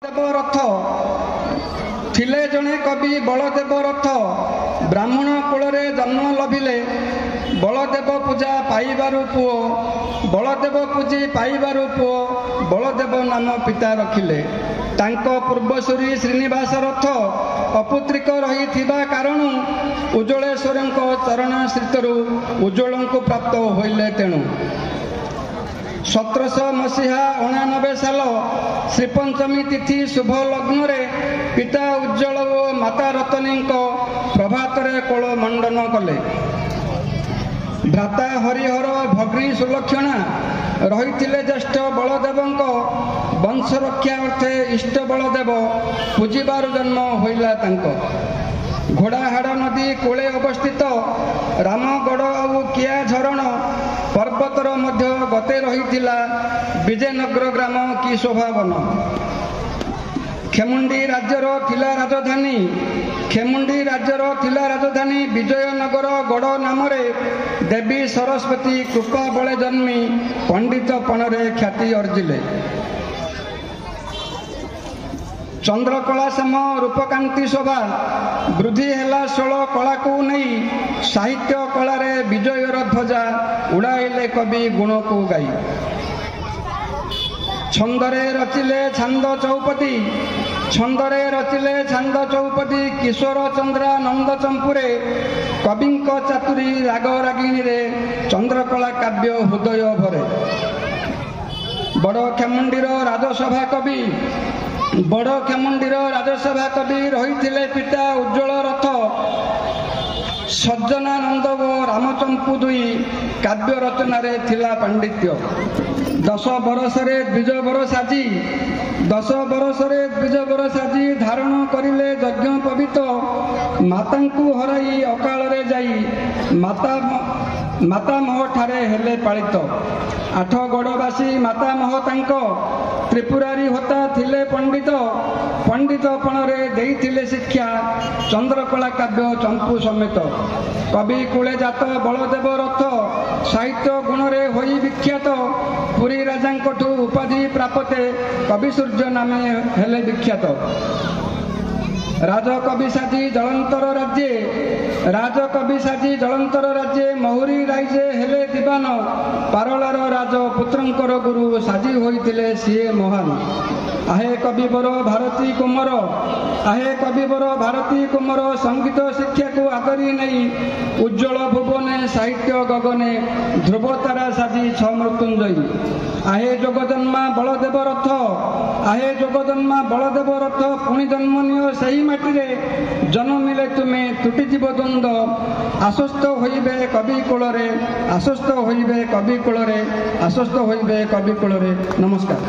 ଦେବ ରଥ ଥିଲେ ଜଣେ କବି ବଳଦେବ ରଥ ବ୍ରାହ୍ମଣ କୁଳରେ ଜନ୍ମ ଲଭିଲେ ବଳଦେବ ପୂଜା ପାଇବାରୁ ପୁଅ ବଳଦେବ ପୂଜି ପାଇବାରୁ ପୁଅ ବଳଦେବ ନାମ ପିତା ରଖିଲେ। ତାଙ୍କ ପୂର୍ବସୂରୀ ଶ୍ରୀନିବାସ ରଥ ଅପୁତ୍ରିକ ରହିଥିବା କାରଣୁ ଉଜ୍ଜଳେଶ୍ୱରଙ୍କ ଚରଣାଶ୍ରିତରୁ ଉଜ୍ଜଳଙ୍କୁ ପ୍ରାପ୍ତ ହୋଇଲେ। ତେଣୁ 1700 ମସିହା 89 ସାଲ ଶ୍ରୀପଞ୍ଚମୀ ତିଥି ଶୁଭ ଲଗ୍ନରେ ପିତା ଉଜ୍ଜଳ ଓ ମାତା ରତନୀଙ୍କ ପ୍ରଭାତରେ କୋଳ ମଣ୍ଡନ କଲେ। ଭ୍ରାତା ହରିହର ଭଗ୍ରୀ ସୁଲକ୍ଷଣା ରହିଥିଲେ ଜ୍ୟେଷ୍ଠ ବଳଦେବଙ୍କ ବଂଶରକ୍ଷା ଅର୍ଥେ ଇଷ୍ଟ ବଳଦେବ ପୂଜିବାରୁ ଜନ୍ମ ହୋଇଲା ତାଙ୍କ। ଘୋଡ଼ାହାଡ଼ ନଦୀ କୂଳେ ଅବସ୍ଥିତ ରାମଗଡ଼ ଆଉ କିଆ ଝରଣ ପର୍ବତର ମଧ୍ୟ ଗତେ ରହିଥିଲା ବିଜୟନଗର ଗ୍ରାମ କି ଶୋଭାବନ। ଖେମୁଣ୍ଡି ରାଜ୍ୟର ଥିଲା ରାଜଧାନୀ ବିଜୟନଗର ଗଡ଼ ନାମରେ ଦେବୀ ସରସ୍ୱତୀ କୃପା ବଳେ ଜନ୍ମି ପଣ୍ଡିତପଣରେ ଖ୍ୟାତି ଅର୍ଜିଲେ। ଚନ୍ଦ୍ରକଳା ଶ୍ୟାମ ରୂପକାନ୍ତି ଶୋଭା ବୃଦ୍ଧି ହେଲା 16 କଳାକୁ ନେଇ ସାହିତ୍ୟ କଳାରେ ବିଜୟର ଧ୍ୱଜା ଉଡ଼ାଇଲେ କବି ଗୁଣକୁ ଗାଇ। ଛନ୍ଦରେ ରଚିଲେ ଛାନ୍ଦ ଚୌପଦୀ କିଶୋର ଚନ୍ଦ୍ରା ନନ୍ଦ ଚମ୍ପୁରେ କବିଙ୍କ ଚାତୁରୀ ରାଗ ରାଗିଣୀରେ ଚନ୍ଦ୍ରକଳା କାବ୍ୟ ହୃଦୟ ଭରେ। ବଡ଼ ଖେମୁଣ୍ଡିର ରାଜସଭା କବି ରହିଥିଲେ ପିତା ଉଜ୍ଜଳ ରଥ ସଜ୍ଜନାନନ୍ଦ ଓ ରାମଚମ୍ପୁ ଦୁଇ କାବ୍ୟ ରଚନାରେ ଥିଲା ପାଣ୍ଡିତ୍ୟ। 10 ବରଷରେ ଦ୍ୱିଜବର ସାଜି ଧାରଣ କରିଲେ ଯଜ୍ଞ ପବିତ ମାତାଙ୍କୁ ହରାଇ ଅକାଳରେ ଯାଇ ମାତାମହ ଠାରେ ହେଲେ ପାଳିତ। 8 ଗଡ଼ବାସୀ ମାତାମହ ତାଙ୍କ ତ୍ରିପୁରାରୀ ହୋତା ଥିଲେ ପଣ୍ଡିତପଣରେ ଦେଇଥିଲେ ଶିକ୍ଷା ଚନ୍ଦ୍ରକଳା କାବ୍ୟ ଚମ୍ପୁ ସಮೇତ। କବି କୂଳେ ଜାତ ବଳଦେବ ରଥ ସାହିତ୍ୟ ଗୁଣରେ ହୋଇ ବିଖ୍ୟାତ ପୁରୀ ରାଜାଙ୍କଠୁ ଉପାଧି ପ୍ରାପତେ କବି ସୂର୍ଯ୍ୟ ନାମେ ହେଲେ ବିଖ୍ୟାତ। ରାଜକବି ସାଜି ଜଳନ୍ତର ରାଜ୍ୟେ ମହୁରୀ ରାଇଜେ ହେଲେ ଦିବାନ ପାରଳାର ରାଜ ପୁତ୍ରଙ୍କର ଗୁରୁ ସାଜି ହୋଇଥିଲେ ସିଏ ମହାନ। ଆହେ କବିବର ଭାରତୀ କୁମର ସଙ୍ଗୀତ ଶିକ୍ଷାକୁ ଆଦରି ନେଇ ଉଜ୍ଜଳ ଭୁବନେ ସାହିତ୍ୟ ଗଗନେ ଧ୍ରୁବତାରା ସାଜି 6 ମୃତ୍ୟୁଞ୍ଜୟୀ। ଆହେ ଯୋଗଜନ୍ମା ବଳଦେବ ରଥ ପୁଣି ଜନ୍ମ ନିଅ ସେହି ମାଟିରେ ଜନ୍ମିଲେ ତୁମେ ତୁଟିଯିବ ଦ୍ୱନ୍ଦ ଆଶ୍ୱସ୍ତ ହୋଇବେ କବି କୂଳରେ ନମସ୍କାର।